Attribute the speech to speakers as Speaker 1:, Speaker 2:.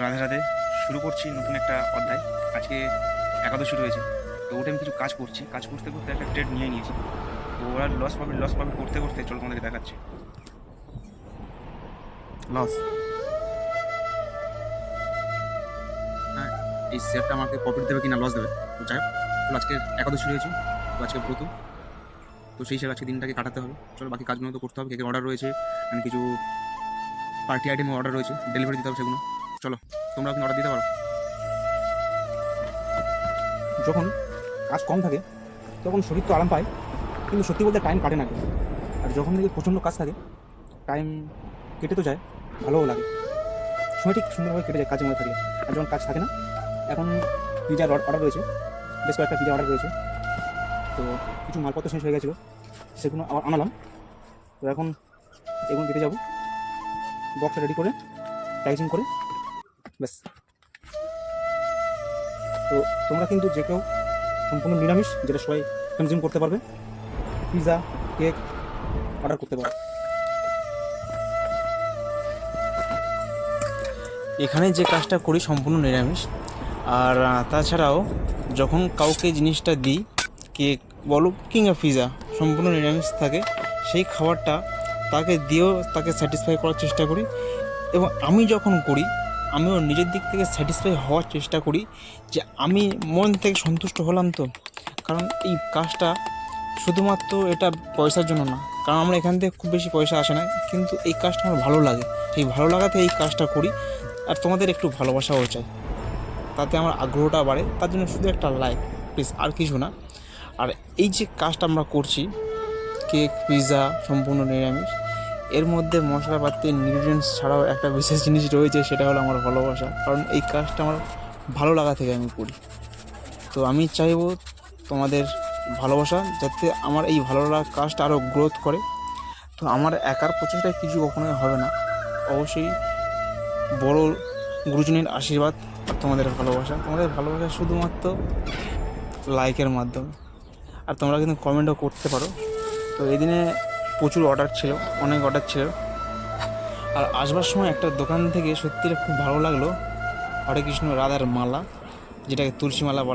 Speaker 1: রাধে রাধে। শুরু করছি নতুন একটা অধ্যায়। আজকে একাদশী রয়েছে, তো ওটা আমি কিছু কাজ করছি। কাজ করতে করতে একটা ট্রেড নিয়ে নিয়েছি। তো ওরা লস পাবে করতে করতে চলো তোমাদেরকে দেখাচ্ছি। লস, হ্যাঁ, এই শেয়ারটা আমাকে প্রফিট দেবে কিনা লস দেবে, তো যাই হোক। চলো, আজকে একাদশী রয়েছে, তো আজকে ব্রত, তো সেই হিসাবে আজকে দিনটাকে কাটাতে হবে। চলো, বাকি কাজগুলো তো করতে হবে। কেকের অর্ডার রয়েছে, আমি কিছু পার্টি আইটেমের অর্ডার রয়েছে, ডেলিভারি দিতে হবে সেগুলো। চলো, তোমরা কিন্তু অর্ডার দিতে পারো।
Speaker 2: যখন কাজ কম থাকে তখন শরীর তো আরাম পায়, কিন্তু সত্যি বলতে টাইম কাটে না কেউ। আর যখন দেখি প্রচণ্ড কাজ থাকে, টাইম কেটে তো যায়, ভালোও লাগে, সময় ঠিক সুন্দরভাবে কেটে যায় কাজের মধ্যে থাকলে। আর যখন কাজ থাকে না, এখন পিজার অর্ডার রয়েছে, বেশ কয়েকটা পিজা অর্ডার রয়েছে। তো কিছু মালপত্র শেষ হয়ে গেছিলো, সেগুলো আবার আনালাম। তো এখন এগুলো দিতে যাবো, বক্স রেডি করে প্যাকেজিং করে, ব্যাস। তো তোমরা কিন্তু যে কেউ সম্পূর্ণ নিরামিষ, যেটা সবাই কনজিউম করতে পারবে, পিৎজা, কেক অর্ডার করতে পারো।
Speaker 3: এখানে যে কাজটা করি সম্পূর্ণ নিরামিষ। আর তাছাড়াও যখন কাউকে জিনিসটা দিই, কেক বলো কিংবা পিৎজা, সম্পূর্ণ নিরামিষ থাকে, সেই খাবারটা তাকে দিয়েও তাকে স্যাটিসফাই করার চেষ্টা করি। এবং আমি যখন করি, আমিও নিজের দিক থেকে স্যাটিসফাই হওয়ার চেষ্টা করি যে আমি মন থেকে সন্তুষ্ট হলাম। তো কারণ এই কাজটা শুধুমাত্র এটা পয়সার জন্য না, কারণ আমরা এখান থেকে খুব বেশি পয়সা আসে না, কিন্তু এই কাজটা আমার ভালো লাগে। সেই ভালো লাগাতে এই কাজটা করি। আর তোমাদের একটু ভালোবাসাও চাই, তাতে আমার আগ্রহটা বাড়ে। তার জন্য শুধু একটা লাইক প্লিজ, আর কিছু না। আর এই যে কাজটা আমরা করছি, কেক, পিৎজা সম্পূর্ণ নিরামিষ, এর মধ্যে মশলাপাতি ইনগ্রিডিয়েন্টস ছাড়াও একটা বিশেষ জিনিস রয়েছে, সেটা হলো আমার ভালোবাসা। কারণ এই কাজটা আমার ভালো লাগা থেকে আমি করি। তো আমি চাইবো তোমাদের ভালোবাসা, যাতে আমার এই ভালো লাগা কাজটা আরও গ্রোথ করে। তো আমার একার প্রচেষ্টায় কিছু কখনোই হবে না, অবশ্যই বড় গুরুজনের আশীর্বাদ আর তোমাদের ভালোবাসা শুধুমাত্র লাইকের মাধ্যমে। আর তোমরা কিন্তু কমেন্টও করতে পারো। তো এই দিনে প্রচুর অর্ডার ছিল, অনেক অর্ডার ছিল। আর আসবার সময় একটা দোকান থেকে সত্যি খুব ভালো লাগলো, হরে কৃষ্ণ রাধার মালা, যেটাকে তুলসী মালা বলা।